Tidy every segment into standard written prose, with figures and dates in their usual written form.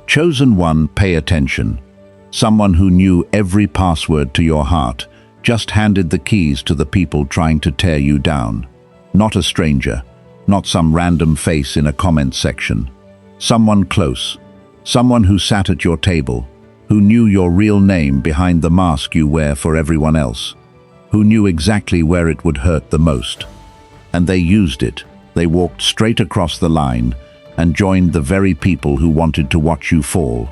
Chosen one, pay attention. Someone who knew every password to your heart just handed the keys to the people trying to tear you down. Not a stranger, not some random face in a comment section. Someone close, someone who sat at your table, who knew your real name behind the mask you wear for everyone else, who knew exactly where it would hurt the most. And they used it. They walked straight across the line and joined the very people who wanted to watch you fall.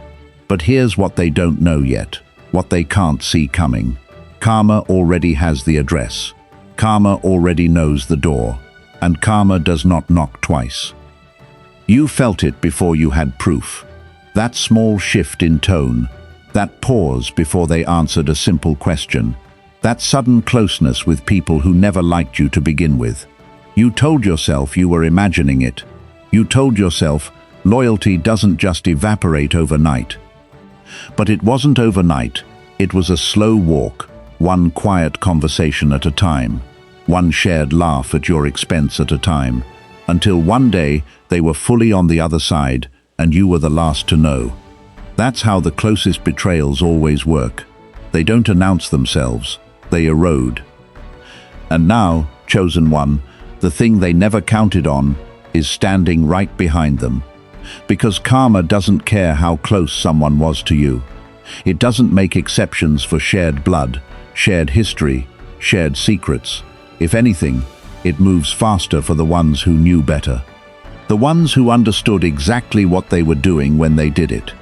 But here's what they don't know yet, what they can't see coming. Karma already has the address. Karma already knows the door. And karma does not knock twice. You felt it before you had proof. That small shift in tone, that pause before they answered a simple question, that sudden closeness with people who never liked you to begin with. You told yourself you were imagining it. You told yourself loyalty doesn't just evaporate overnight. But it wasn't overnight. It was a slow walk, one quiet conversation at a time, one shared laugh at your expense at a time, until one day they were fully on the other side and you were the last to know. That's how the closest betrayals always work. They don't announce themselves, they erode. And now, chosen one, the thing they never counted on is standing right behind them. Because karma doesn't care how close someone was to you. It doesn't make exceptions for shared blood, shared history, shared secrets. If anything, it moves faster for the ones who knew better. The ones who understood exactly what they were doing when they did it.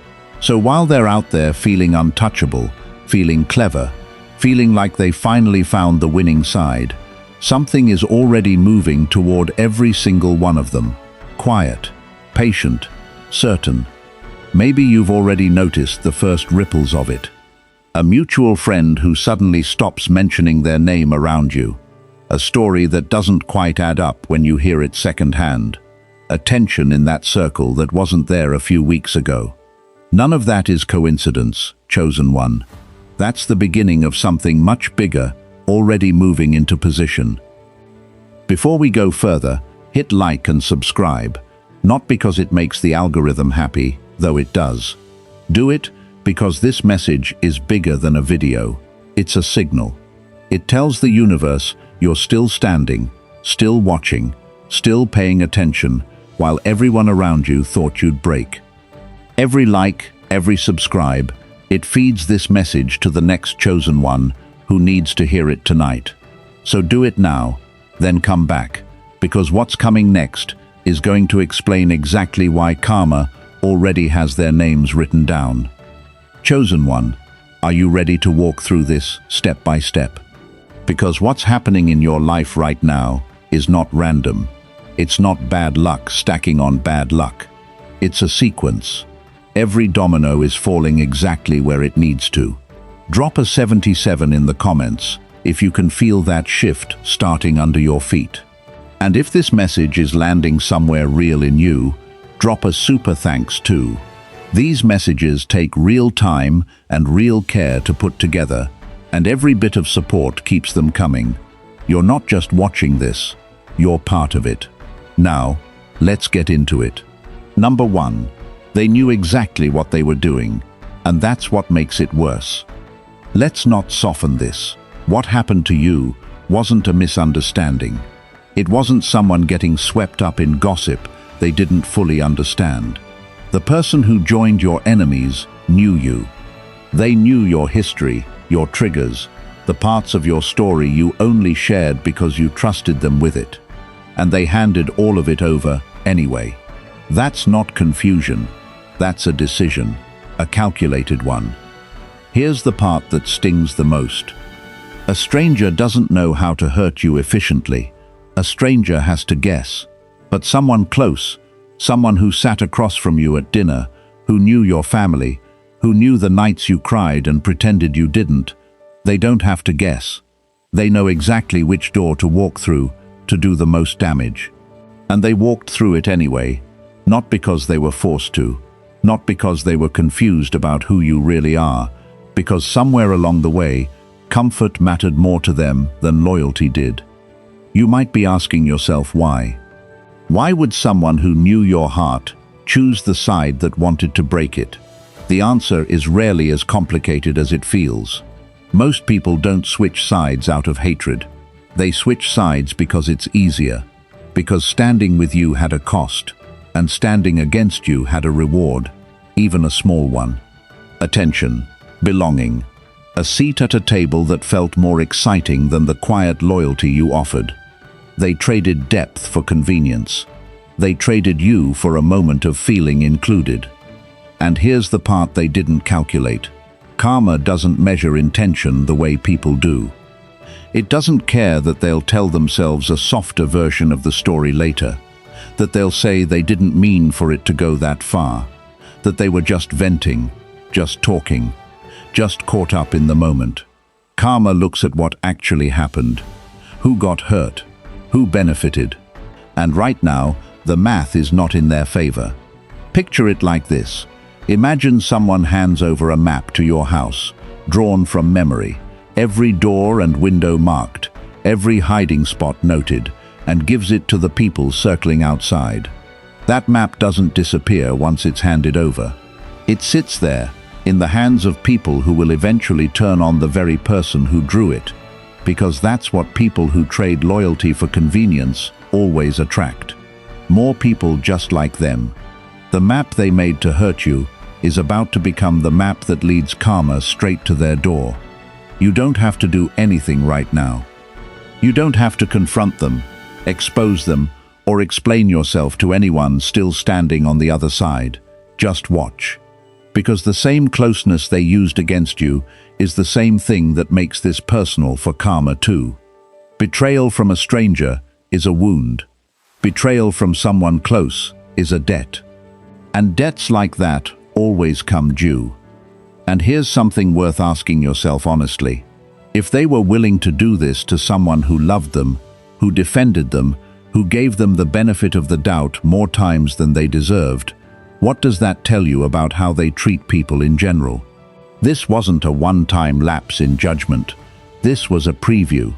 So while they're out there feeling untouchable, feeling clever, feeling like they finally found the winning side, something is already moving toward every single one of them. Quiet, patient, certain. Maybe you've already noticed the first ripples of it. A mutual friend who suddenly stops mentioning their name around you. A story that doesn't quite add up when you hear it secondhand. A tension in that circle that wasn't there a few weeks ago. None of that is coincidence, chosen one. That's the beginning of something much bigger, already moving into position. Before we go further, hit like and subscribe, not because it makes the algorithm happy, though it does. Do it because this message is bigger than a video. It's a signal. It tells the universe you're still standing, still watching, still paying attention, while everyone around you thought you'd break. Every like, every subscribe, it feeds this message to the next chosen one who needs to hear it tonight. So do it now, then come back, because what's coming next is going to explain exactly why karma already has their names written down. Chosen one, are you ready to walk through this step by step? Because what's happening in your life right now is not random. It's not bad luck stacking on bad luck. It's a sequence. Every domino is falling exactly where it needs to. Drop a 77 in the comments if you can feel that shift starting under your feet. And if this message is landing somewhere real in you, drop a super thanks too. These messages take real time and real care to put together, and every bit of support keeps them coming. You're not just watching this, you're part of it. Now, let's get into it. Number 1, they knew exactly what they were doing, and that's what makes it worse. Let's not soften this. What happened to you wasn't a misunderstanding. It wasn't someone getting swept up in gossip they didn't fully understand. The person who joined your enemies knew you. They knew your history, your triggers, the parts of your story you only shared because you trusted them with it. And they handed all of it over anyway. That's not confusion. That's a decision, a calculated one. Here's the part that stings the most. A stranger doesn't know how to hurt you efficiently. A stranger has to guess. But someone close, someone who sat across from you at dinner, who knew your family, who knew the nights you cried and pretended you didn't, they don't have to guess. They know exactly which door to walk through to do the most damage. And they walked through it anyway, not because they were forced to, not because they were confused about who you really are, because somewhere along the way, comfort mattered more to them than loyalty did. You might be asking yourself why. Why would someone who knew your heart choose the side that wanted to break it? The answer is rarely as complicated as it feels. Most people don't switch sides out of hatred. They switch sides because it's easier, because standing with you had a cost, and standing against you had a reward, even a small one. Attention, belonging, a seat at a table that felt more exciting than the quiet loyalty you offered. They traded depth for convenience. They traded you for a moment of feeling included. And here's the part they didn't calculate. Karma doesn't measure intention the way people do. It doesn't care that they'll tell themselves a softer version of the story later, that they'll say they didn't mean for it to go that far, that they were just venting, just talking, just caught up in the moment. Karma looks at what actually happened, who got hurt, who benefited. And right now, the math is not in their favor. Picture it like this. Imagine someone hands over a map to your house, drawn from memory, every door and window marked, every hiding spot noted, and gives it to the people circling outside. That map doesn't disappear once it's handed over. It sits there, in the hands of people who will eventually turn on the very person who drew it, because that's what people who trade loyalty for convenience always attract. More people just like them. The map they made to hurt you is about to become the map that leads karma straight to their door. You don't have to do anything right now. You don't have to confront them, expose them, or explain yourself to anyone still standing on the other side. Just watch. Because the same closeness they used against you is the same thing that makes this personal for karma too. Betrayal from a stranger is a wound. Betrayal from someone close is a debt. And debts like that always come due. And here's something worth asking yourself honestly. If they were willing to do this to someone who loved them, who defended them, who gave them the benefit of the doubt more times than they deserved, what does that tell you about how they treat people in general? This wasn't a one-time lapse in judgment. This was a preview.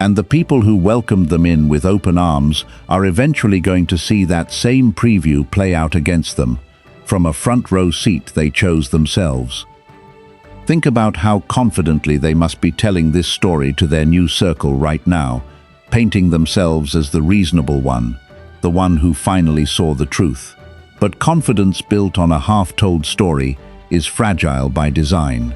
And the people who welcomed them in with open arms are eventually going to see that same preview play out against them, from a front row seat they chose themselves. Think about how confidently they must be telling this story to their new circle right now, painting themselves as the reasonable one, the one who finally saw the truth. But confidence built on a half-told story is fragile by design.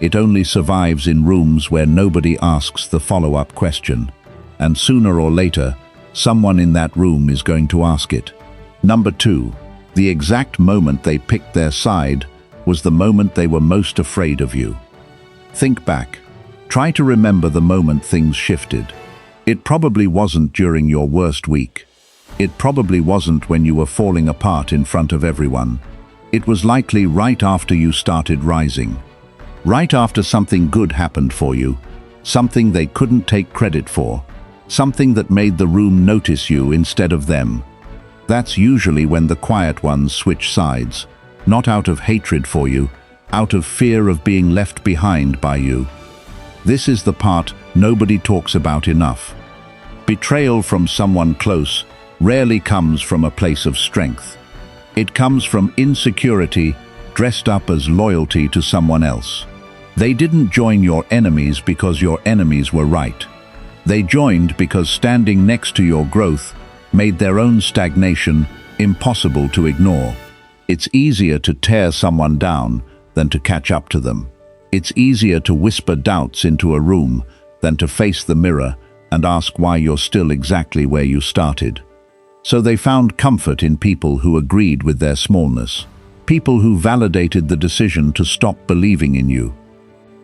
It only survives in rooms where nobody asks the follow-up question, and sooner or later, someone in that room is going to ask it. Number 2. The exact moment they picked their side was the moment they were most afraid of you. Think back. Try to remember the moment things shifted. It probably wasn't during your worst week. It probably wasn't when you were falling apart in front of everyone. It was likely right after you started rising. Right after something good happened for you, something they couldn't take credit for, something that made the room notice you instead of them. That's usually when the quiet ones switch sides, not out of hatred for you, out of fear of being left behind by you. This is the part nobody talks about enough. Betrayal from someone close rarely comes from a place of strength. It comes from insecurity dressed up as loyalty to someone else. They didn't join your enemies because your enemies were right. They joined because standing next to your growth made their own stagnation impossible to ignore. It's easier to tear someone down than to catch up to them. It's easier to whisper doubts into a room than to face the mirror and ask why you're still exactly where you started. So they found comfort in people who agreed with their smallness, people who validated the decision to stop believing in you.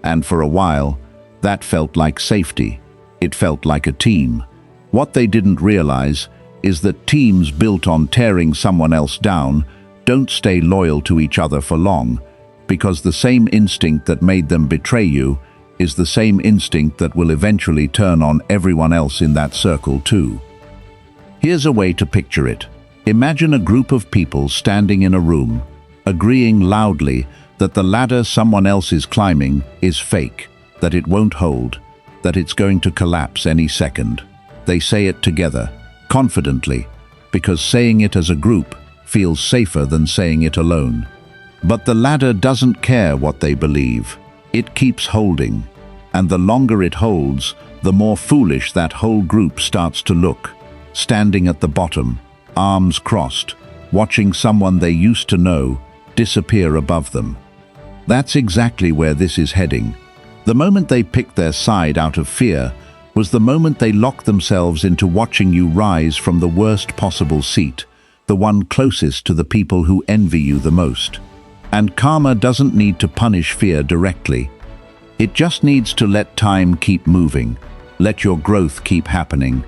And for a while, that felt like safety. It felt like a team. What they didn't realize is that teams built on tearing someone else down don't stay loyal to each other for long, because the same instinct that made them betray you is the same instinct that will eventually turn on everyone else in that circle too. Here's a way to picture it. Imagine a group of people standing in a room, agreeing loudly that the ladder someone else is climbing is fake, that it won't hold, that it's going to collapse any second. They say it together, confidently, because saying it as a group feels safer than saying it alone. But the ladder doesn't care what they believe. It keeps holding. And the longer it holds, the more foolish that whole group starts to look, standing at the bottom, arms crossed, watching someone they used to know disappear above them. That's exactly where this is heading. The moment they picked their side out of fear was the moment they locked themselves into watching you rise from the worst possible seat, the one closest to the people who envy you the most. And karma doesn't need to punish fear directly. It just needs to let time keep moving, let your growth keep happening,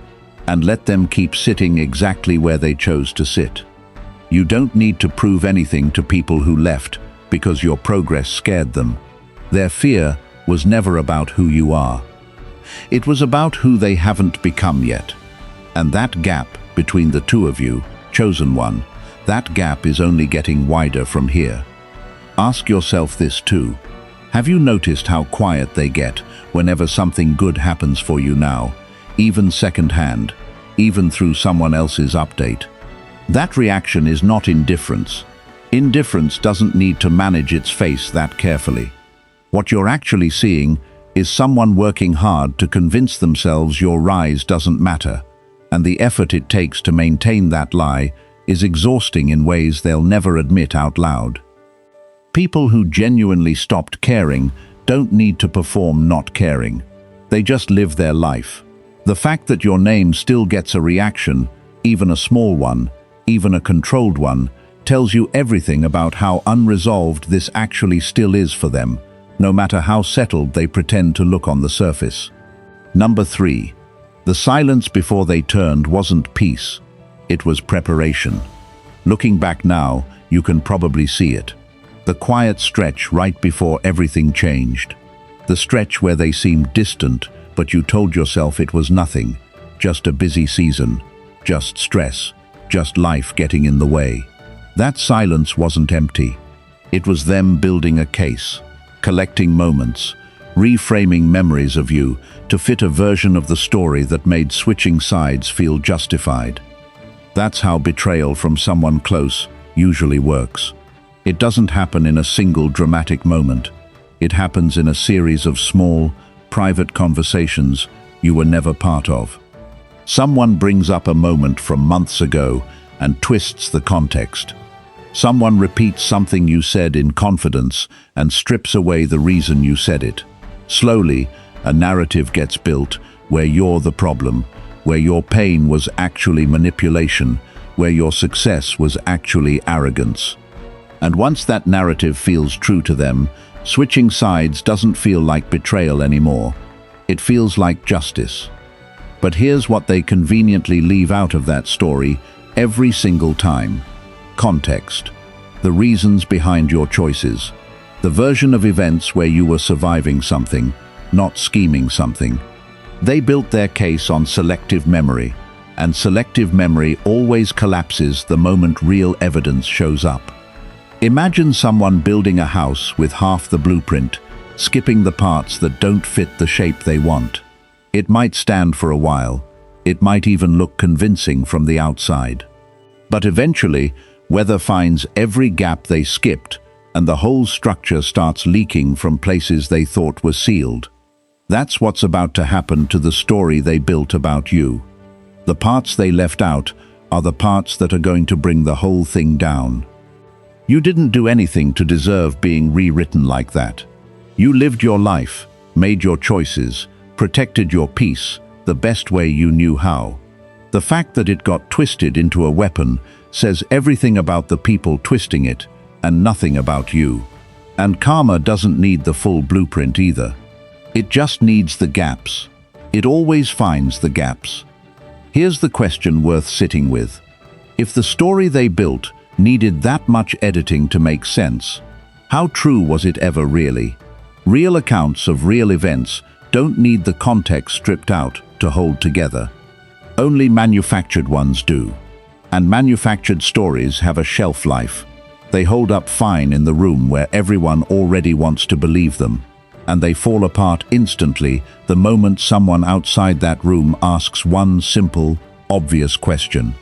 and let them keep sitting exactly where they chose to sit. You don't need to prove anything to people who left because your progress scared them. Their fear was never about who you are. It was about who they haven't become yet. And that gap between the two of you, chosen one, that gap is only getting wider from here. Ask yourself this too. Have you noticed how quiet they get whenever something good happens for you now, even secondhand, even through someone else's update? That reaction is not indifference. Indifference doesn't need to manage its face that carefully. What you're actually seeing is someone working hard to convince themselves your rise doesn't matter, and the effort it takes to maintain that lie is exhausting in ways they'll never admit out loud. People who genuinely stopped caring don't need to perform not caring. They just live their life. The fact that your name still gets a reaction, even a small one, even a controlled one, tells you everything about how unresolved this actually still is for them, no matter how settled they pretend to look on the surface. Number 3. The silence before they turned wasn't peace. It was preparation. Looking back now, you can probably see it. The quiet stretch right before everything changed. The stretch where they seemed distant, but you told yourself it was nothing, just a busy season, just stress, just life getting in the way. That silence wasn't empty. It was them building a case, collecting moments, reframing memories of you to fit a version of the story that made switching sides feel justified. That's how betrayal from someone close usually works. It doesn't happen in a single dramatic moment. It happens in a series of small, private conversations you were never part of. Someone brings up a moment from months ago and twists the context. Someone repeats something you said in confidence and strips away the reason you said it. Slowly, a narrative gets built where you're the problem, where your pain was actually manipulation, where your success was actually arrogance. And once that narrative feels true to them, switching sides doesn't feel like betrayal anymore. It feels like justice. But here's what they conveniently leave out of that story every single time. Context. The reasons behind your choices. The version of events where you were surviving something, not scheming something. They built their case on selective memory, and selective memory always collapses the moment real evidence shows up. Imagine someone building a house with half the blueprint, skipping the parts that don't fit the shape they want. It might stand for a while. It might even look convincing from the outside. But eventually, weather finds every gap they skipped, and the whole structure starts leaking from places they thought were sealed. That's what's about to happen to the story they built about you. The parts they left out are the parts that are going to bring the whole thing down. You didn't do anything to deserve being rewritten like that. You lived your life, made your choices, protected your peace the best way you knew how. The fact that it got twisted into a weapon says everything about the people twisting it and nothing about you. And karma doesn't need the full blueprint either. It just needs the gaps. It always finds the gaps. Here's the question worth sitting with. If the story they built needed that much editing to make sense, how true was it ever really? Real accounts of real events don't need the context stripped out to hold together. Only manufactured ones do. And manufactured stories have a shelf life. They hold up fine in the room where everyone already wants to believe them, and they fall apart instantly the moment someone outside that room asks one simple, obvious question.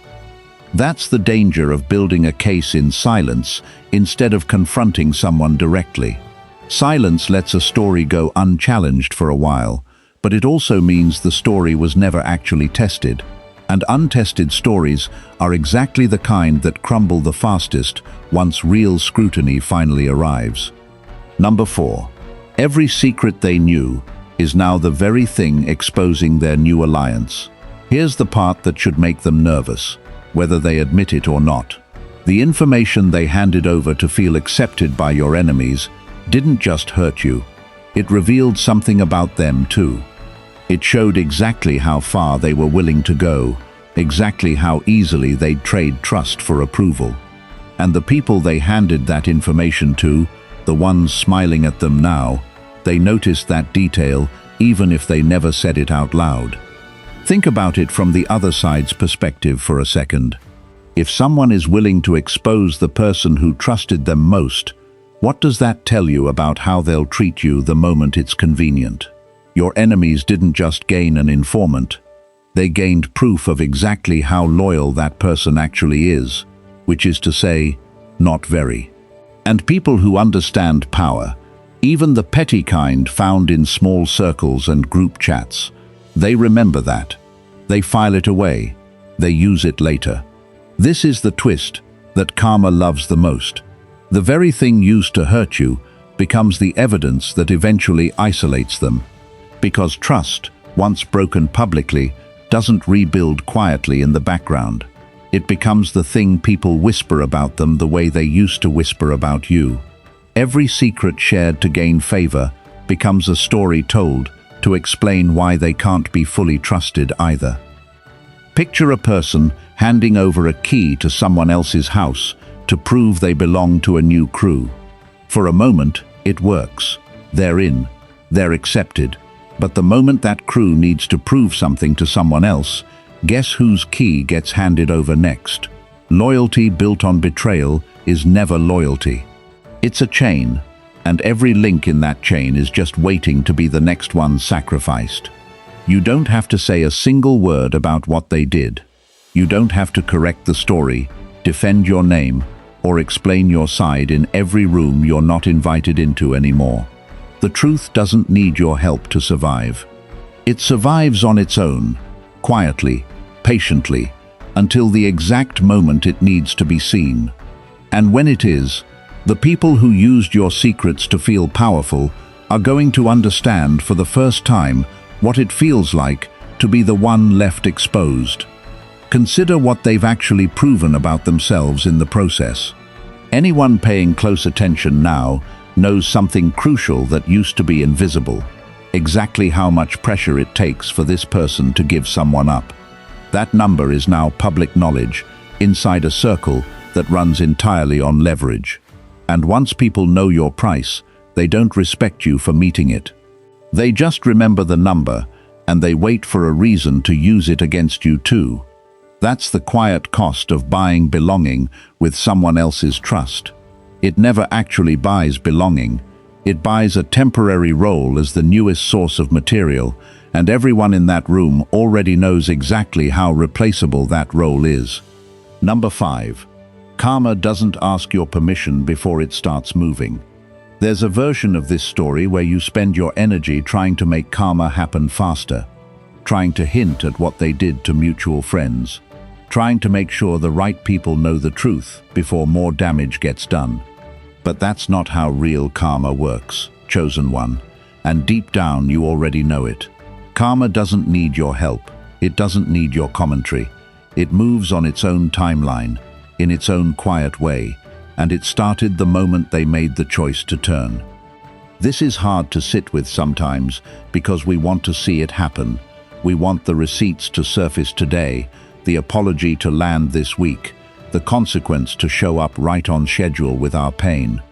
That's the danger of building a case in silence instead of confronting someone directly. Silence lets a story go unchallenged for a while, but it also means the story was never actually tested. And untested stories are exactly the kind that crumble the fastest once real scrutiny finally arrives. Number 4. Every secret they knew is now the very thing exposing their new alliance. Here's the part that should make them nervous, whether they admit it or not. The information they handed over to feel accepted by your enemies didn't just hurt you, it revealed something about them too. It showed exactly how far they were willing to go, exactly how easily they'd trade trust for approval. And the people they handed that information to, the ones smiling at them now, they noticed that detail even if they never said it out loud. Think about it from the other side's perspective for a second. If someone is willing to expose the person who trusted them most, what does that tell you about how they'll treat you the moment it's convenient? Your enemies didn't just gain an informant, they gained proof of exactly how loyal that person actually is, which is to say, not very. And people who understand power, even the petty kind found in small circles and group chats, they remember that. They file it away. They use it later. This is the twist that karma loves the most. The very thing used to hurt you becomes the evidence that eventually isolates them. Because trust, once broken publicly, doesn't rebuild quietly in the background. It becomes the thing people whisper about them the way they used to whisper about you. Every secret shared to gain favor becomes a story told to explain why they can't be fully trusted either. Picture a person handing over a key to someone else's house to prove they belong to a new crew. For a moment, it works. They're in. They're accepted. But the moment that crew needs to prove something to someone else, guess whose key gets handed over next? Loyalty built on betrayal is never loyalty. It's a chain, and every link in that chain is just waiting to be the next one sacrificed. You don't have to say a single word about what they did. You don't have to correct the story, defend your name, or explain your side in every room you're not invited into anymore. The truth doesn't need your help to survive. It survives on its own, quietly, patiently, until the exact moment it needs to be seen. And when it is, the people who used your secrets to feel powerful are going to understand for the first time what it feels like to be the one left exposed. Consider what they've actually proven about themselves in the process. Anyone paying close attention now knows something crucial that used to be invisible, exactly how much pressure it takes for this person to give someone up. That number is now public knowledge, inside a circle that runs entirely on leverage. And once people know your price, they don't respect you for meeting it. They just remember the number, and they wait for a reason to use it against you too. That's the quiet cost of buying belonging with someone else's trust. It never actually buys belonging. It buys a temporary role as the newest source of material, and everyone in that room already knows exactly how replaceable that role is. Number 5. Karma doesn't ask your permission before it starts moving. There's a version of this story where you spend your energy trying to make karma happen faster, trying to hint at what they did to mutual friends, trying to make sure the right people know the truth before more damage gets done. But that's not how real karma works, chosen one, and deep down you already know it. Karma doesn't need your help. It doesn't need your commentary. It moves on its own timeline, in its own quiet way, and it started the moment they made the choice to turn. This is hard to sit with sometimes because we want to see it happen. We want the receipts to surface today, the apology to land this week, the consequence to show up right on schedule with our pain.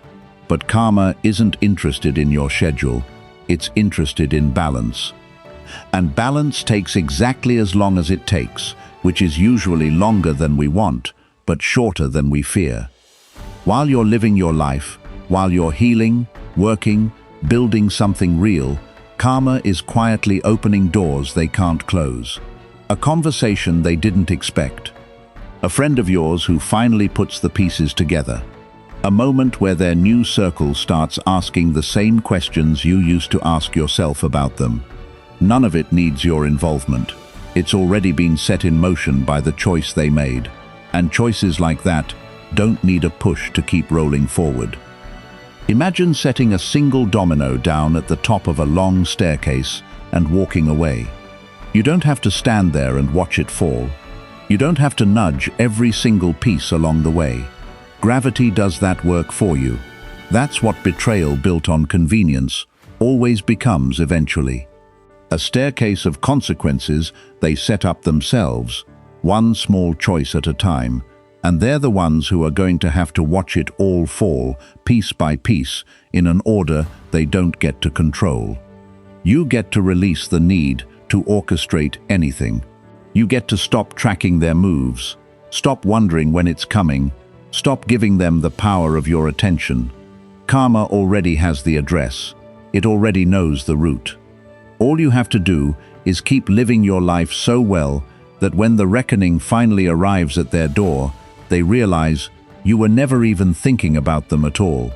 But karma isn't interested in your schedule, it's interested in balance. And balance takes exactly as long as it takes, which is usually longer than we want, but shorter than we fear. While you're living your life, while you're healing, working, building something real, karma is quietly opening doors they can't close. A conversation they didn't expect. A friend of yours who finally puts the pieces together. A moment where their new circle starts asking the same questions you used to ask yourself about them. None of it needs your involvement. It's already been set in motion by the choice they made. And choices like that don't need a push to keep rolling forward. Imagine setting a single domino down at the top of a long staircase and walking away. You don't have to stand there and watch it fall. You don't have to nudge every single piece along the way. Gravity does that work for you. That's what betrayal built on convenience always becomes eventually. A staircase of consequences they set up themselves, one small choice at a time, and they're the ones who are going to have to watch it all fall, piece by piece, in an order they don't get to control. You get to release the need to orchestrate anything. You get to stop tracking their moves, stop wondering when it's coming, stop giving them the power of your attention. Karma already has the address. It already knows the route. All you have to do is keep living your life so well that when the reckoning finally arrives at their door, they realize you were never even thinking about them at all.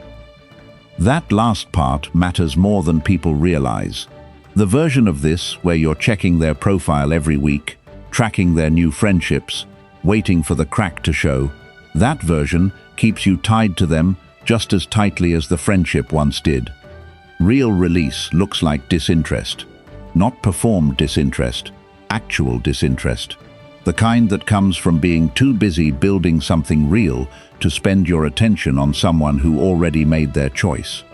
That last part matters more than people realize. The version of this where you're checking their profile every week, tracking their new friendships, waiting for the crack to show, that version keeps you tied to them just as tightly as the friendship once did. Real release looks like disinterest. Not performed disinterest, actual disinterest. The kind that comes from being too busy building something real to spend your attention on someone who already made their choice.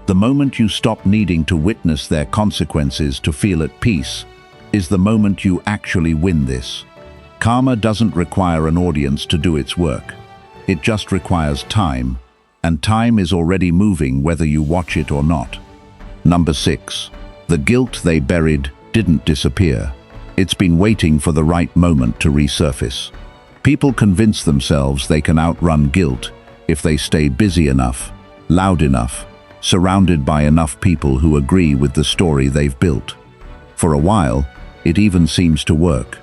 The moment you stop needing to witness their consequences to feel at peace is the moment you actually win this. Karma doesn't require an audience to do its work. It just requires time, and time is already moving whether you watch it or not. Number 6. The guilt they buried didn't disappear. It's been waiting for the right moment to resurface. People convince themselves they can outrun guilt if they stay busy enough, loud enough, surrounded by enough people who agree with the story they've built. For a while, it even seems to work.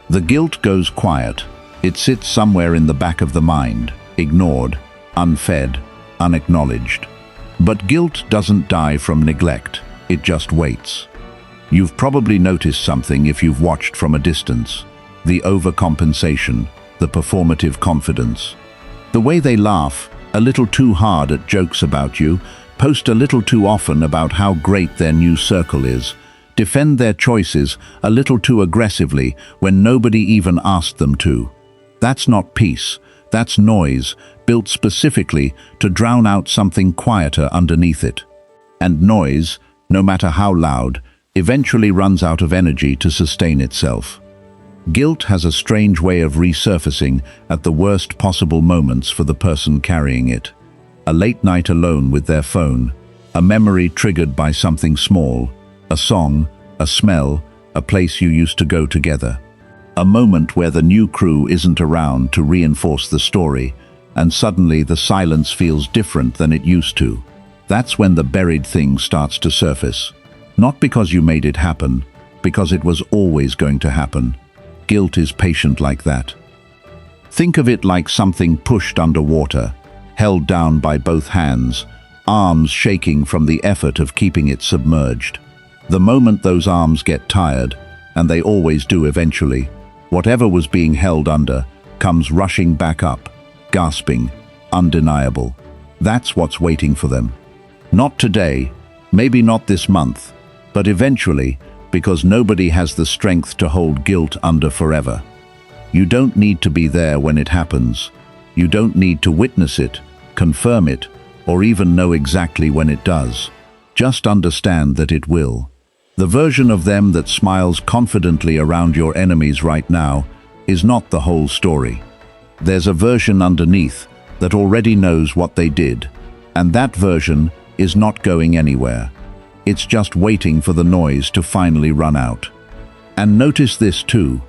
The guilt goes quiet. It sits somewhere in the back of the mind, ignored, unfed, unacknowledged. But guilt doesn't die from neglect. It just waits. You've probably noticed something if you've watched from a distance. The overcompensation, the performative confidence. The way they laugh a little too hard at jokes about you, post a little too often about how great their new circle is, defend their choices a little too aggressively when nobody even asked them to. That's not peace. That's noise, built specifically to drown out something quieter underneath it. And noise, no matter how loud, eventually runs out of energy to sustain itself. Guilt has a strange way of resurfacing at the worst possible moments for the person carrying it. A late night alone with their phone, a memory triggered by something small, a song, a smell, a place you used to go together. A moment where the new crew isn't around to reinforce the story, and suddenly the silence feels different than it used to. That's when the buried thing starts to surface. Not because you made it happen, because it was always going to happen. Guilt is patient like that. Think of it like something pushed underwater, held down by both hands, arms shaking from the effort of keeping it submerged. The moment those arms get tired, and they always do eventually, whatever was being held under comes rushing back up, gasping, undeniable. That's what's waiting for them. Not today, maybe not this month, but eventually, because nobody has the strength to hold guilt under forever. You don't need to be there when it happens. You don't need to witness it, confirm it, or even know exactly when it does. Just understand that it will. The version of them that smiles confidently around your enemies right now is not the whole story. There's a version underneath that already knows what they did, and that version is not going anywhere. It's just waiting for the noise to finally run out. And notice this too.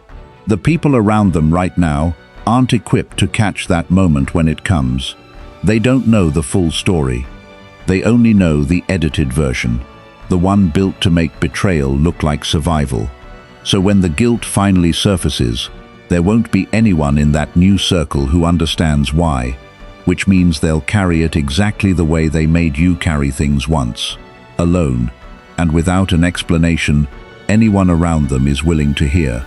The people around them right now aren't equipped to catch that moment when it comes. They don't know the full story. They only know the edited version, the one built to make betrayal look like survival. So when the guilt finally surfaces, There won't be anyone in that new circle who understands why, which means they'll carry it exactly the way they made you carry things once, alone, and without an explanation anyone around them is willing to hear.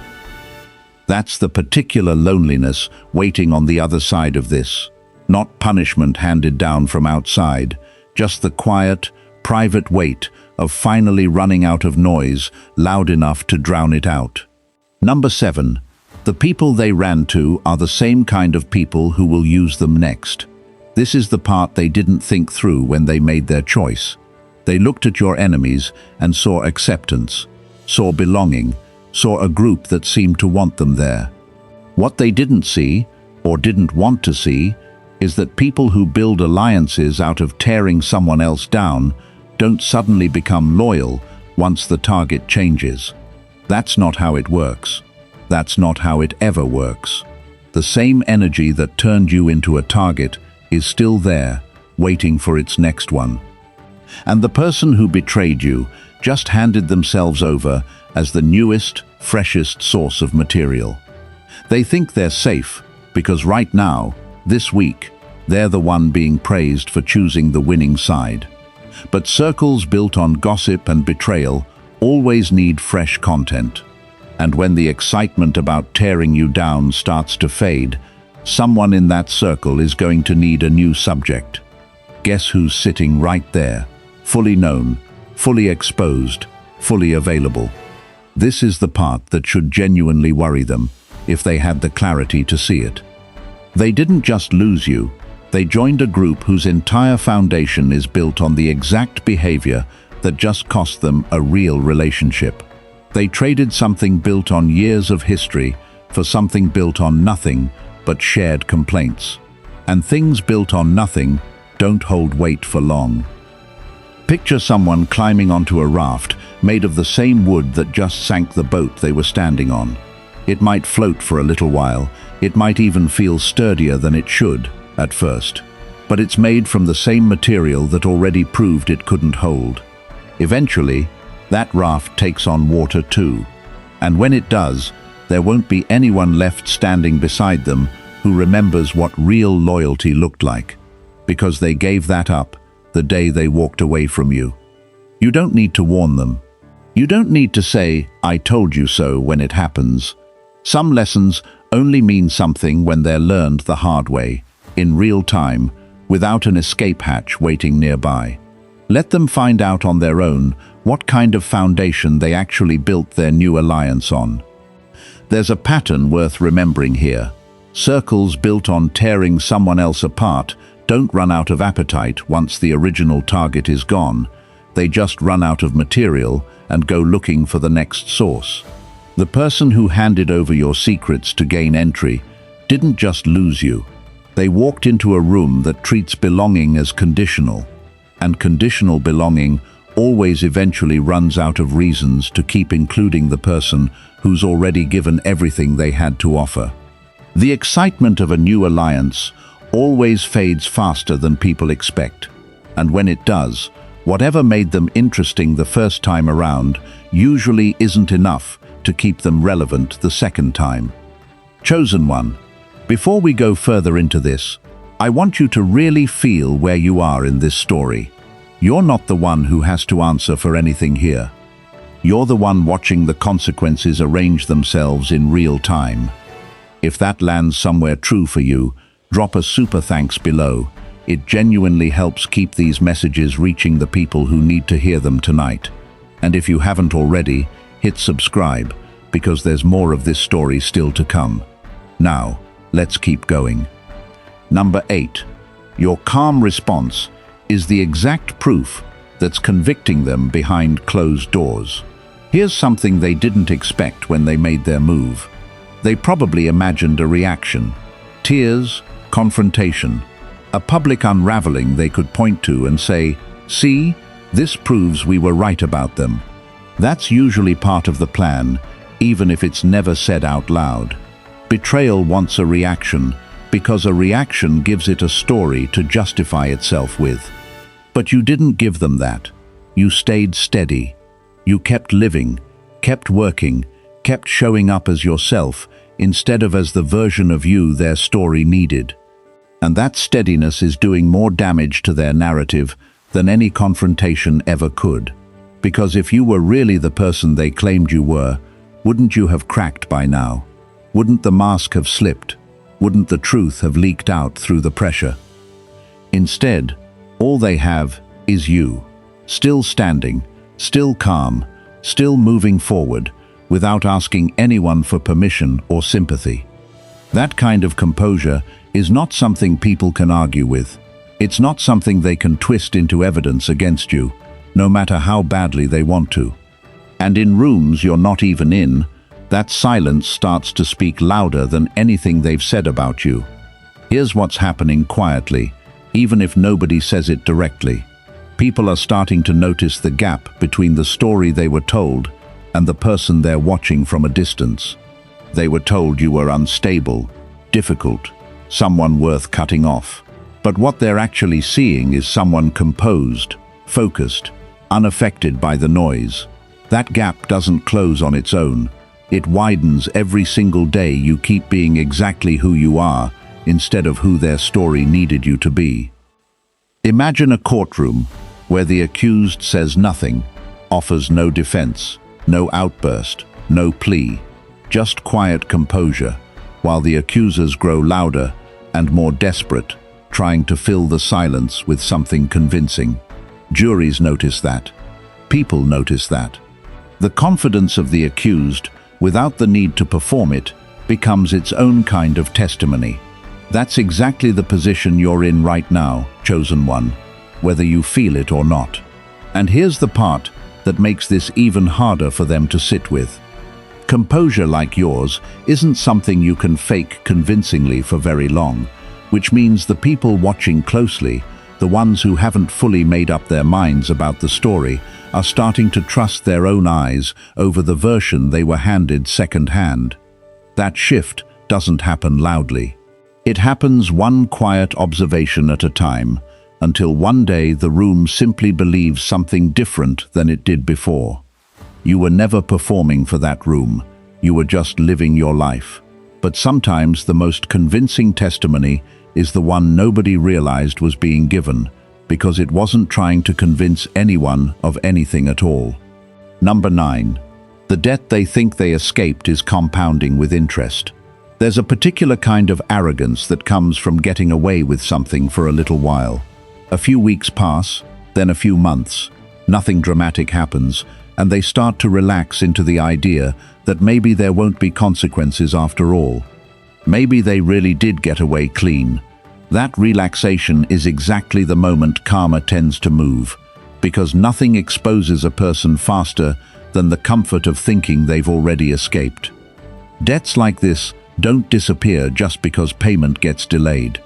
That's the particular loneliness waiting on the other side of this. Not punishment handed down from outside, just the quiet, private weight of finally running out of noise loud enough to drown it out. Number 7. The people they ran to are the same kind of people who will use them next. This is the part they didn't think through when they made their choice. They looked at your enemies and saw acceptance, saw belonging, saw a group that seemed to want them there. What they didn't see, or didn't want to see, is that people who build alliances out of tearing someone else down don't suddenly become loyal once the target changes. That's not how it works. That's not how it ever works. The same energy that turned you into a target is still there, waiting for its next one. And the person who betrayed you just handed themselves over as the newest, freshest source of material. They think they're safe because right now, this week, they're the one being praised for choosing the winning side. But circles built on gossip and betrayal always need fresh content. And when the excitement about tearing you down starts to fade, someone in that circle is going to need a new subject. Guess who's sitting right there, fully known, fully exposed, fully available? This is the part that should genuinely worry them, if they had the clarity to see it. They didn't just lose you, they joined a group whose entire foundation is built on the exact behavior that just cost them a real relationship. They traded something built on years of history for something built on nothing but shared complaints. And things built on nothing don't hold weight for long. Picture someone climbing onto a raft made of the same wood that just sank the boat they were standing on. It might float for a little while, it might even feel sturdier than it should at first, but it's made from the same material that already proved it couldn't hold. Eventually, that raft takes on water too, and when it does, there won't be anyone left standing beside them who remembers what real loyalty looked like, because they gave that up the day they walked away from you. You don't need to warn them. You don't need to say, "I told you so," when it happens. Some lessons only mean something when they're learned the hard way, in real time, without an escape hatch waiting nearby. Let them find out on their own what kind of foundation they actually built their new alliance on. There's a pattern worth remembering here. Circles built on tearing someone else apart don't run out of appetite once the original target is gone. They just run out of material and go looking for the next source. The person who handed over your secrets to gain entry didn't just lose you. They walked into a room that treats belonging as conditional, and conditional belonging always eventually runs out of reasons to keep including the person who's already given everything they had to offer. The excitement of a new alliance always fades faster than people expect, and when it does, whatever made them interesting the first time around usually isn't enough to keep them relevant the second time. Chosen one, before we go further into this, I want you to really feel where you are in this story. You're not the one who has to answer for anything here. You're the one watching the consequences arrange themselves in real time. If that lands somewhere true for you, drop a super thanks below. It genuinely helps keep these messages reaching the people who need to hear them tonight. And if you haven't already, hit subscribe, because there's more of this story still to come. Now, let's keep going. Number 8. Your calm response is the exact proof that's convicting them behind closed doors. Here's something they didn't expect when they made their move. They probably imagined a reaction. Tears, confrontation, a public unraveling they could point to and say, "See, this proves we were right about them." That's usually part of the plan, even if it's never said out loud. Betrayal wants a reaction, because a reaction gives it a story to justify itself with. But you didn't give them that. You stayed steady. You kept living, kept working, kept showing up as yourself, instead of as the version of you their story needed. And that steadiness is doing more damage to their narrative than any confrontation ever could. Because if you were really the person they claimed you were, wouldn't you have cracked by now? Wouldn't the mask have slipped? Wouldn't the truth have leaked out through the pressure? Instead, all they have is you, still standing, still calm, still moving forward, without asking anyone for permission or sympathy. That kind of composure is not something people can argue with. It's not something they can twist into evidence against you, no matter how badly they want to. And in rooms you're not even in, that silence starts to speak louder than anything they've said about you. Here's what's happening quietly, even if nobody says it directly. People are starting to notice the gap between the story they were told and the person they're watching from a distance. They were told you were unstable, difficult, someone worth cutting off. But what they're actually seeing is someone composed, focused, unaffected by the noise. That gap doesn't close on its own. It widens every single day you keep being exactly who you are instead of who their story needed you to be. Imagine a courtroom where the accused says nothing, offers no defense, no outburst, no plea, just quiet composure, while the accusers grow louder and more desperate, trying to fill the silence with something convincing. Juries notice that. People notice that. The confidence of the accused, without the need to perform it, becomes its own kind of testimony. That's exactly the position you're in right now, chosen one, whether you feel it or not. And here's the part that makes this even harder for them to sit with. Composure like yours isn't something you can fake convincingly for very long, which means the people watching closely, the ones who haven't fully made up their minds about the story, are starting to trust their own eyes over the version they were handed second-hand. That shift doesn't happen loudly. It happens one quiet observation at a time, until one day the room simply believes something different than it did before. You were never performing for that room. You were just living your life. But sometimes the most convincing testimony is the one nobody realized was being given, because it wasn't trying to convince anyone of anything at all. Number 9. The debt they think they escaped is compounding with interest. There's a particular kind of arrogance that comes from getting away with something for a little while. A few weeks pass, then a few months. Nothing dramatic happens, and they start to relax into the idea that maybe there won't be consequences after all. Maybe they really did get away clean. That relaxation is exactly the moment karma tends to move, because nothing exposes a person faster than the comfort of thinking they've already escaped. Debts like this don't disappear just because payment gets delayed.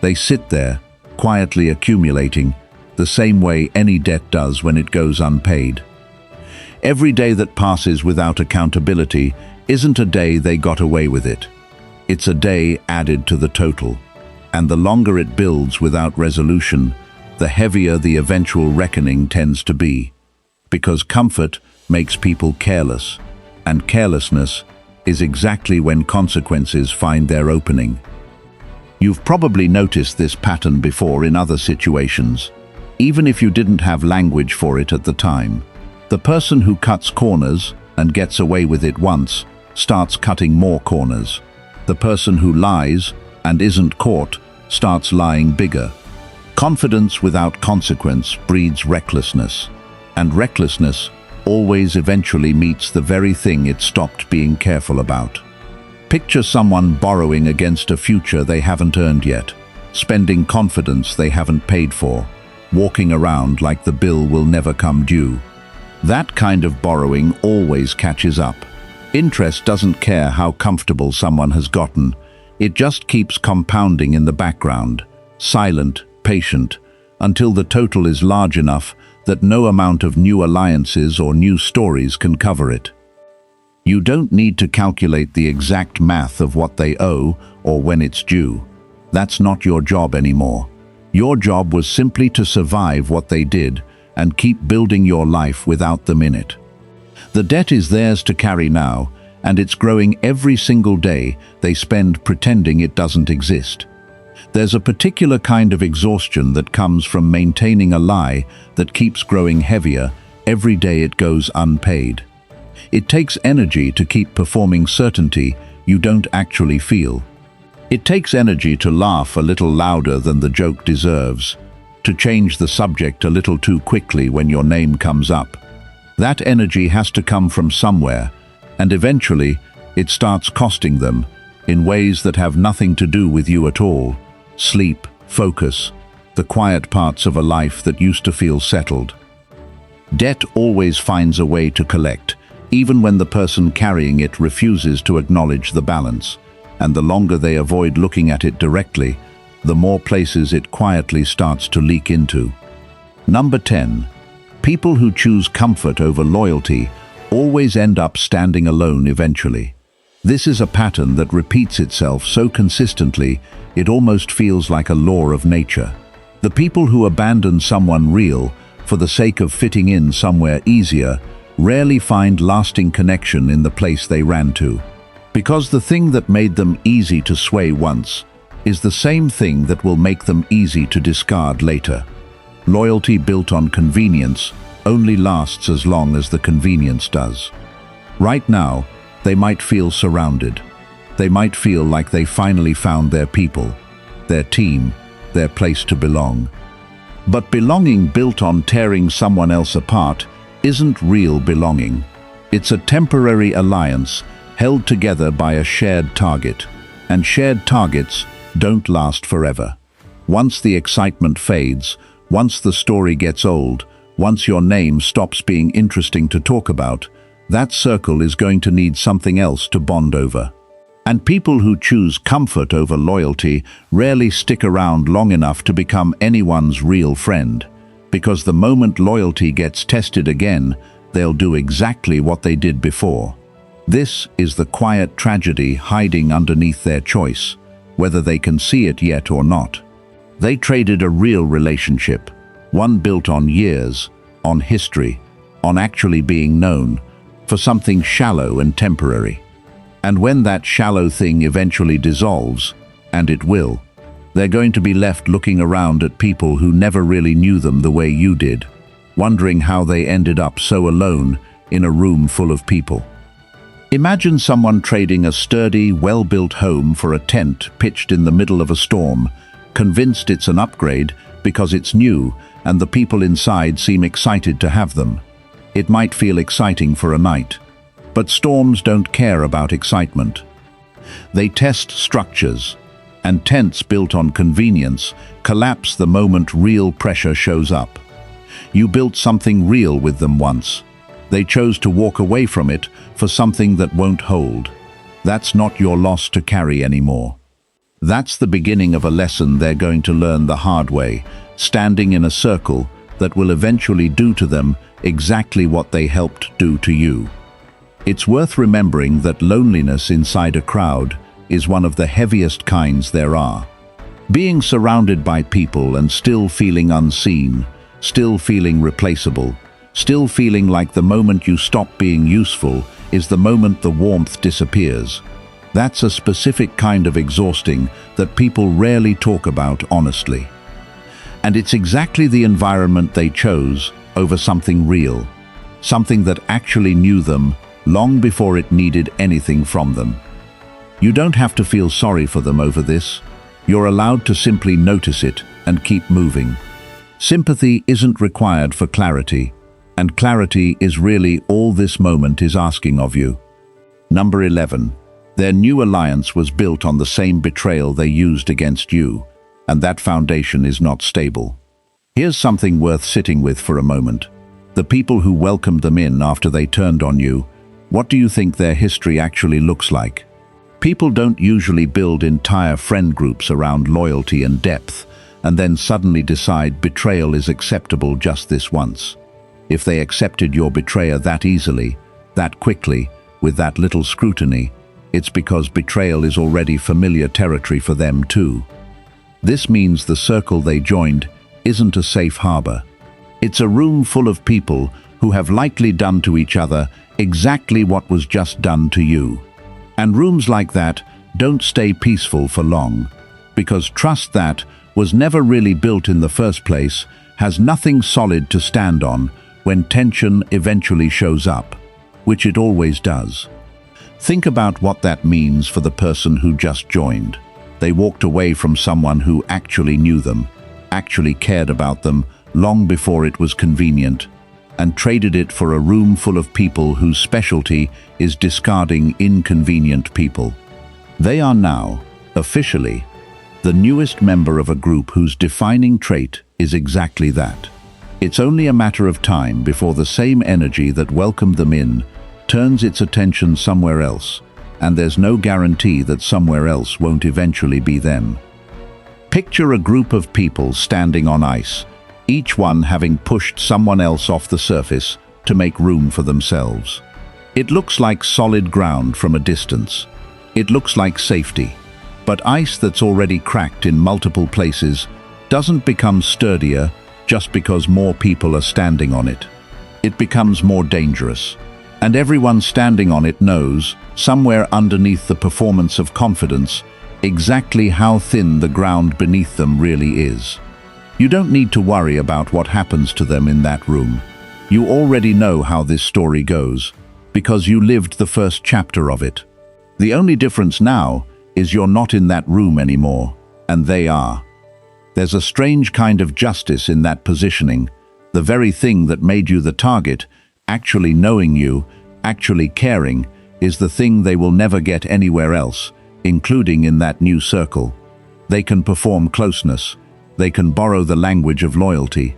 They sit there, quietly accumulating, the same way any debt does when it goes unpaid. Every day that passes without accountability isn't a day they got away with it. It's a day added to the total. And the longer it builds without resolution, the heavier the eventual reckoning tends to be. Because comfort makes people careless, and carelessness is exactly when consequences find their opening. You've probably noticed this pattern before in other situations, even if you didn't have language for it at the time. The person who cuts corners and gets away with it once starts cutting more corners. The person who lies and isn't caught starts lying bigger. Confidence without consequence breeds recklessness, and recklessness always eventually meets the very thing it stopped being careful about. Picture someone borrowing against a future they haven't earned yet, spending confidence they haven't paid for, walking around like the bill will never come due. That kind of borrowing always catches up. Interest doesn't care how comfortable someone has gotten. It just keeps compounding in the background, silent, patient, until the total is large enough that no amount of new alliances or new stories can cover it. You don't need to calculate the exact math of what they owe or when it's due. That's not your job anymore. Your job was simply to survive what they did and keep building your life without them in it. The debt is theirs to carry now, and it's growing every single day they spend pretending it doesn't exist. There's a particular kind of exhaustion that comes from maintaining a lie that keeps growing heavier every day it goes unpaid. It takes energy to keep performing certainty you don't actually feel. It takes energy to laugh a little louder than the joke deserves, to change the subject a little too quickly when your name comes up. That energy has to come from somewhere, and eventually it starts costing them in ways that have nothing to do with you at all. Sleep, focus, the quiet parts of a life that used to feel settled. Debt always finds a way to collect, even when the person carrying it refuses to acknowledge the balance, and the longer they avoid looking at it directly, the more places it quietly starts to leak into. Number 10. People who choose comfort over loyalty always end up standing alone eventually. This is a pattern that repeats itself so consistently it almost feels like a law of nature. The people who abandon someone real for the sake of fitting in somewhere easier rarely find lasting connection in the place they ran to. Because the thing that made them easy to sway once is the same thing that will make them easy to discard later. Loyalty built on convenience only lasts as long as the convenience does. Right now, they might feel surrounded. They might feel like they finally found their people, their team, their place to belong. But belonging built on tearing someone else apart isn't real belonging. It's a temporary alliance held together by a shared target, and shared targets don't last forever. Once the excitement fades, once the story gets old, once your name stops being interesting to talk about, that circle is going to need something else to bond over. And people who choose comfort over loyalty rarely stick around long enough to become anyone's real friend, because the moment loyalty gets tested again, they'll do exactly what they did before. This is the quiet tragedy hiding underneath their choice, whether they can see it yet or not. They traded a real relationship, one built on years, on history, on actually being known, for something shallow and temporary. And when that shallow thing eventually dissolves, and it will, they're going to be left looking around at people who never really knew them the way you did, wondering how they ended up so alone in a room full of people. Imagine someone trading a sturdy, well-built home for a tent pitched in the middle of a storm, convinced it's an upgrade because it's new and the people inside seem excited to have them. It might feel exciting for a night, but storms don't care about excitement. They test structures, and tents built on convenience collapse the moment real pressure shows up. You built something real with them once. They chose to walk away from it for something that won't hold. That's not your loss to carry anymore. That's the beginning of a lesson they're going to learn the hard way, standing in a circle that will eventually do to them exactly what they helped do to you. It's worth remembering that loneliness inside a crowd is one of the heaviest kinds there are. Being surrounded by people and still feeling unseen, still feeling replaceable, still feeling like the moment you stop being useful is the moment the warmth disappears. That's a specific kind of exhausting that people rarely talk about honestly. And it's exactly the environment they chose over something real, something that actually knew them long before it needed anything from them. You don't have to feel sorry for them over this. You're allowed to simply notice it and keep moving. Sympathy isn't required for clarity, and clarity is really all this moment is asking of you. Number 11. Their new alliance was built on the same betrayal they used against you, and that foundation is not stable. Here's something worth sitting with for a moment. The people who welcomed them in after they turned on you, what do you think their history actually looks like? People don't usually build entire friend groups around loyalty and depth, and then suddenly decide betrayal is acceptable just this once. If they accepted your betrayer that easily, that quickly, with that little scrutiny, it's because betrayal is already familiar territory for them too. This means the circle they joined isn't a safe harbor. It's a room full of people who have likely done to each other exactly what was just done to you. And rooms like that don't stay peaceful for long, because trust that was never really built in the first place has nothing solid to stand on when tension eventually shows up, which it always does. Think about what that means for the person who just joined. They walked away from someone who actually knew them, actually cared about them long before it was convenient, and traded it for a room full of people whose specialty is discarding inconvenient people. They are now, officially, the newest member of a group whose defining trait is exactly that. It's only a matter of time before the same energy that welcomed them in turns its attention somewhere else, and there's no guarantee that somewhere else won't eventually be them. Picture a group of people standing on ice, each one having pushed someone else off the surface to make room for themselves. It looks like solid ground from a distance. It looks like safety. But ice that's already cracked in multiple places doesn't become sturdier just because more people are standing on it. It becomes more dangerous. And everyone standing on it knows, somewhere underneath the performance of confidence, exactly how thin the ground beneath them really is. You don't need to worry about what happens to them in that room. You already know how this story goes, because you lived the first chapter of it. The only difference now is you're not in that room anymore, and they are. There's a strange kind of justice in that positioning. The very thing that made you the target, actually knowing you, actually caring, is the thing they will never get anywhere else, including in that new circle. They can perform closeness. They can borrow the language of loyalty.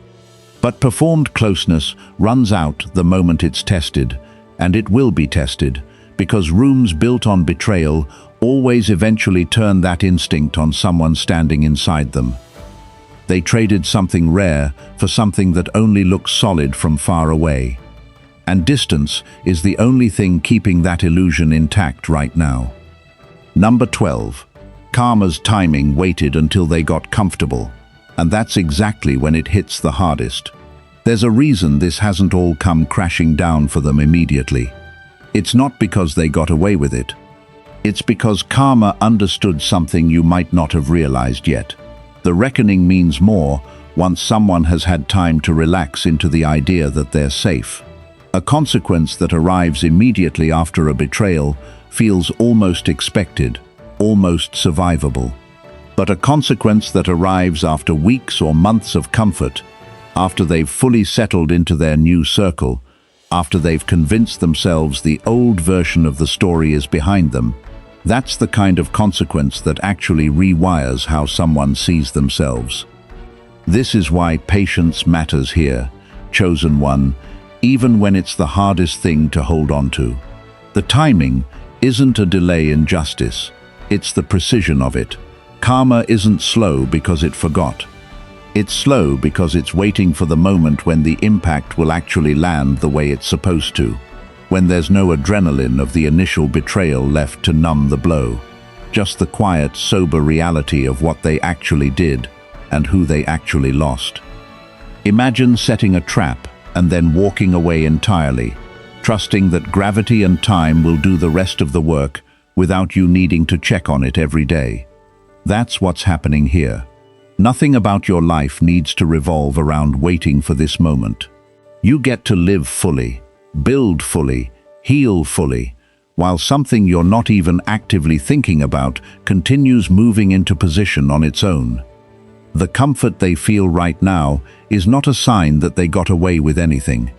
But performed closeness runs out the moment it's tested, and it will be tested, because rooms built on betrayal always eventually turn that instinct on someone standing inside them. They traded something rare for something that only looks solid from far away. And distance is the only thing keeping that illusion intact right now. Number 12. Karma's timing waited until they got comfortable, and that's exactly when it hits the hardest. There's a reason this hasn't all come crashing down for them immediately. It's not because they got away with it. It's because karma understood something you might not have realized yet. The reckoning means more once someone has had time to relax into the idea that they're safe. A consequence that arrives immediately after a betrayal feels almost expected, almost survivable. But a consequence that arrives after weeks or months of comfort, after they've fully settled into their new circle, after they've convinced themselves the old version of the story is behind them, that's the kind of consequence that actually rewires how someone sees themselves. This is why patience matters here, chosen one, even when it's the hardest thing to hold on to. The timing isn't a delay in justice, it's the precision of it. Karma isn't slow because it forgot. It's slow because it's waiting for the moment when the impact will actually land the way it's supposed to, when there's no adrenaline of the initial betrayal left to numb the blow, just the quiet, sober reality of what they actually did and who they actually lost. Imagine setting a trap and then walking away entirely, trusting that gravity and time will do the rest of the work without you needing to check on it every day. That's what's happening here. Nothing about your life needs to revolve around waiting for this moment. You get to live fully, build fully, heal fully, while something you're not even actively thinking about continues moving into position on its own. The comfort they feel right now is not a sign that they got away with anything.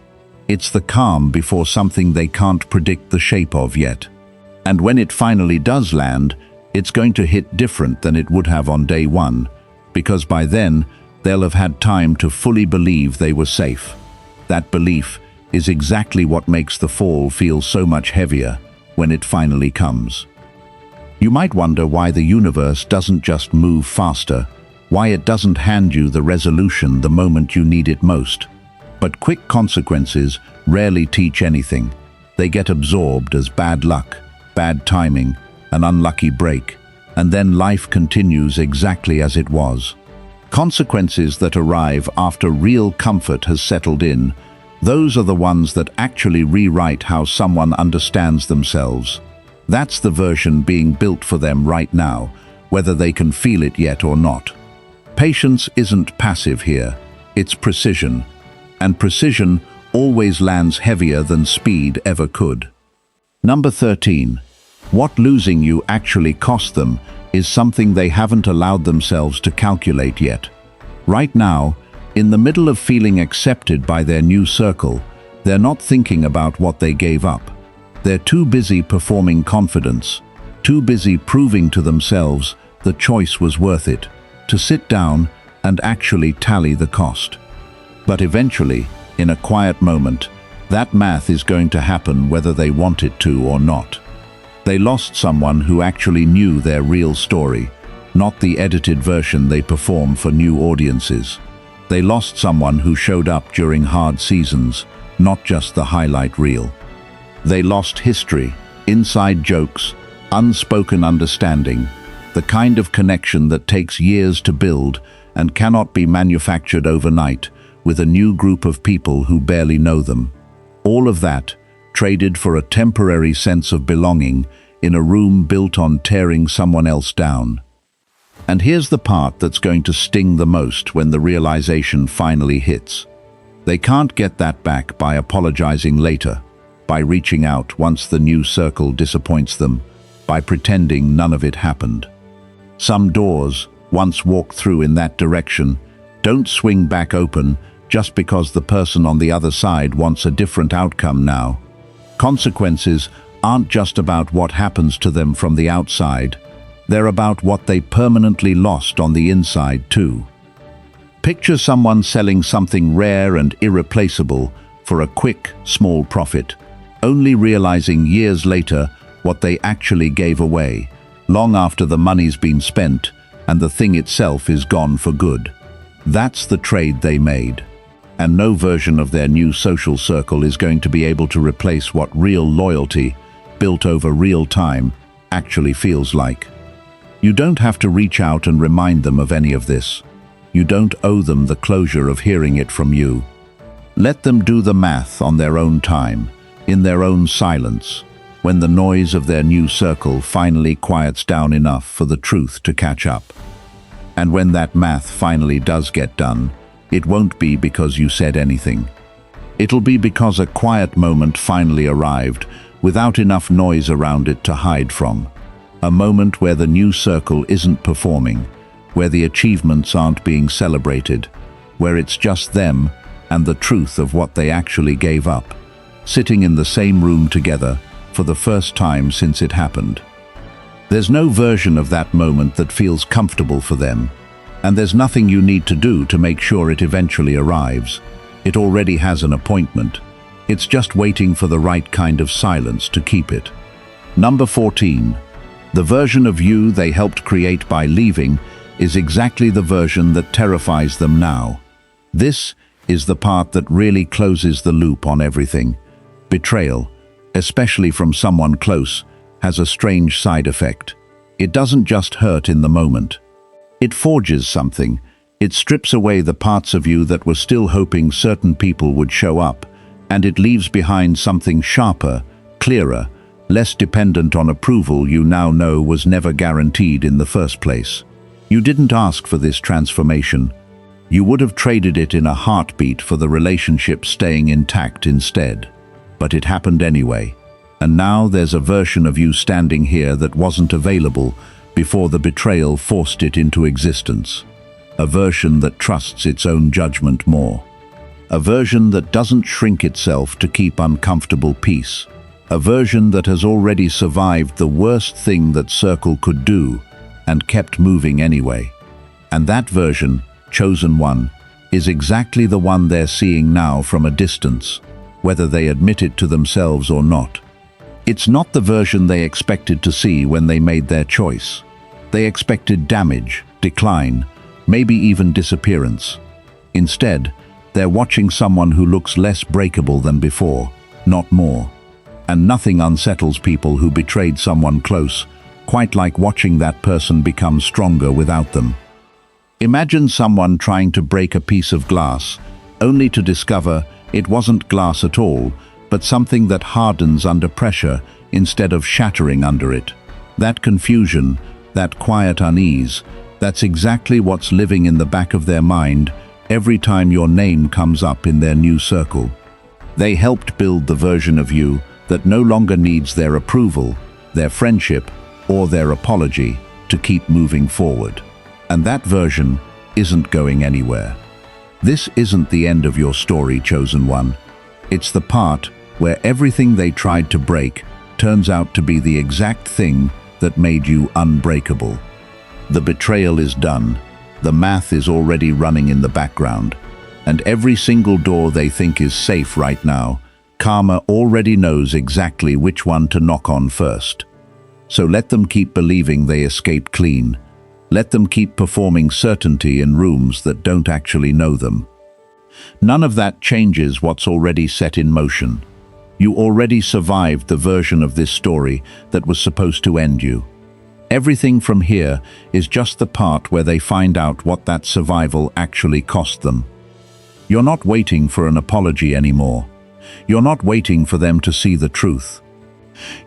It's the calm before something they can't predict the shape of yet. And when it finally does land, it's going to hit different than it would have on day one, because by then, they'll have had time to fully believe they were safe. That belief is exactly what makes the fall feel so much heavier when it finally comes. You might wonder why the universe doesn't just move faster, why it doesn't hand you the resolution the moment you need it most. But quick consequences rarely teach anything. They get absorbed as bad luck, bad timing, an unlucky break, and then life continues exactly as it was. Consequences that arrive after real comfort has settled in Those are the ones that actually rewrite how someone understands themselves. That's the version being built for them right now, whether they can feel it yet or not. Patience isn't passive here, it's precision. And precision always lands heavier than speed ever could. Number 13. What losing you actually cost them is something they haven't allowed themselves to calculate yet. Right now, in the middle of feeling accepted by their new circle, they're not thinking about what they gave up. They're too busy performing confidence, too busy proving to themselves the choice was worth it, to sit down and actually tally the cost. But eventually, in a quiet moment, that math is going to happen whether they want it to or not. They lost someone who actually knew their real story, not the edited version they perform for new audiences. They lost someone who showed up during hard seasons, not just the highlight reel. They lost history, inside jokes, unspoken understanding, the kind of connection that takes years to build and cannot be manufactured overnight with a new group of people who barely know them. All of that traded for a temporary sense of belonging in a room built on tearing someone else down. And here's the part that's going to sting the most when the realization finally hits. They can't get that back by apologizing later, by reaching out once the new circle disappoints them, by pretending none of it happened. Some doors, once walked through in that direction, don't swing back open just because the person on the other side wants a different outcome now. Consequences aren't just about what happens to them from the outside, they're about what they permanently lost on the inside too. Picture someone selling something rare and irreplaceable for a quick, small profit, only realizing years later what they actually gave away, long after the money's been spent and the thing itself is gone for good. That's the trade they made. And no version of their new social circle is going to be able to replace what real loyalty, built over real time, actually feels like. You don't have to reach out and remind them of any of this. You don't owe them the closure of hearing it from you. Let them do the math on their own time, in their own silence, when the noise of their new circle finally quiets down enough for the truth to catch up. And when that math finally does get done, it won't be because you said anything. It'll be because a quiet moment finally arrived, without enough noise around it to hide from. A moment where the new circle isn't performing, where the achievements aren't being celebrated, where it's just them and the truth of what they actually gave up, sitting in the same room together for the first time since it happened. There's no version of that moment that feels comfortable for them, and there's nothing you need to do to make sure it eventually arrives. It already has an appointment. It's just waiting for the right kind of silence to keep it. Number 14. The version of you they helped create by leaving is exactly the version that terrifies them now. This is the part that really closes the loop on everything. Betrayal, especially from someone close, has a strange side effect. It doesn't just hurt in the moment. It forges something. It strips away the parts of you that were still hoping certain people would show up, and it leaves behind something sharper, clearer, less dependent on approval you now know was never guaranteed in the first place. You didn't ask for this transformation. You would have traded it in a heartbeat for the relationship staying intact instead. But it happened anyway. And now there's a version of you standing here that wasn't available before the betrayal forced it into existence. A version that trusts its own judgment more. A version that doesn't shrink itself to keep uncomfortable peace. A version that has already survived the worst thing that circle could do and kept moving anyway. And that version, chosen one, is exactly the one they're seeing now from a distance, whether they admit it to themselves or not. It's not the version they expected to see when they made their choice. They expected damage, decline, maybe even disappearance. Instead, they're watching someone who looks less breakable than before, not more. And nothing unsettles people who betrayed someone close, quite like watching that person become stronger without them. Imagine someone trying to break a piece of glass, only to discover It wasn't glass at all, but something that hardens under pressure instead of shattering under it. That confusion, that quiet unease, that's exactly what's living in the back of their mind every time your name comes up in their new circle. They helped build the version of you that no longer needs their approval, their friendship, or their apology to keep moving forward. And that version isn't going anywhere. This isn't the end of your story, chosen one. It's the part where everything they tried to break turns out to be the exact thing that made you unbreakable. The betrayal is done. The math is already running in the background. And every single door they think is safe right now, karma already knows exactly which one to knock on first. So let them keep believing they escaped clean. Let them keep performing certainty in rooms that don't actually know them. None of that changes what's already set in motion. You already survived the version of this story that was supposed to end you. Everything from here is just the part where they find out what that survival actually cost them. You're not waiting for an apology anymore. You're not waiting for them to see the truth.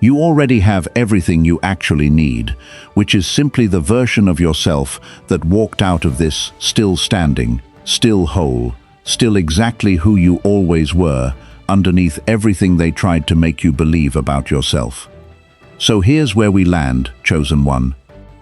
You already have everything you actually need, which is simply the version of yourself that walked out of this still standing, still whole, still exactly who you always were, underneath everything they tried to make you believe about yourself. So here's where we land, chosen one.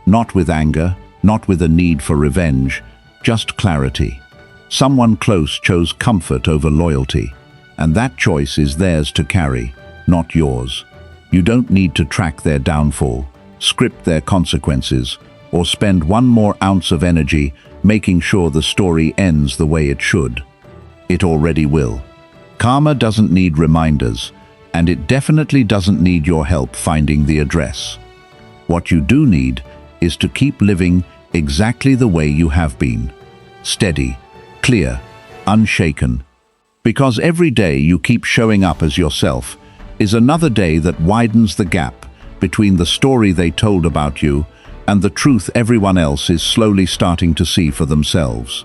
Not with anger, not with a need for revenge, just clarity. Someone close chose comfort over loyalty, and that choice is theirs to carry, not yours. You don't need to track their downfall, script their consequences, or spend one more ounce of energy making sure the story ends the way it should. It already will. Karma doesn't need reminders, and it definitely doesn't need your help finding the address. What you do need is to keep living exactly the way you have been. Steady, clear, unshaken. Because every day you keep showing up as yourself is another day that widens the gap between the story they told about you and the truth everyone else is slowly starting to see for themselves.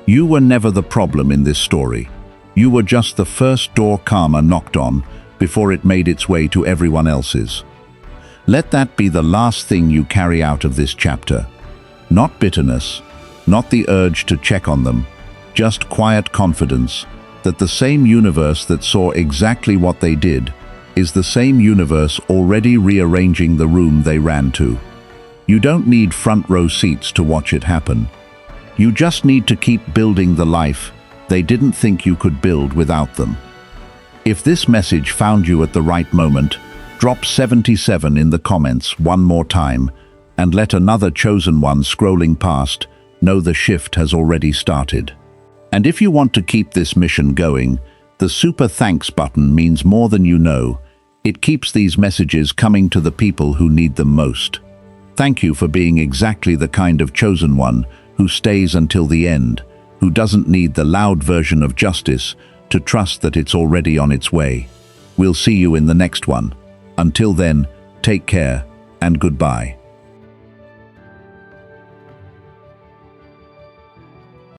You were never the problem in this story. You were just the first door karma knocked on before it made its way to everyone else's. Let that be the last thing you carry out of this chapter. Not bitterness, not the urge to check on them, just quiet confidence that the same universe that saw exactly what they did is the same universe already rearranging the room they ran to. You don't need front row seats to watch it happen. You just need to keep building the life they didn't think you could build without them. If this message found you at the right moment, drop 77 in the comments one more time and let another chosen one scrolling past know the shift has already started. And if you want to keep this mission going, the super thanks button means more than you know. It keeps these messages coming to the people who need them most. Thank you for being exactly the kind of chosen one who stays until the end, who doesn't need the loud version of justice to trust that it's already on its way. We'll see you in the next one. Until then, take care and goodbye.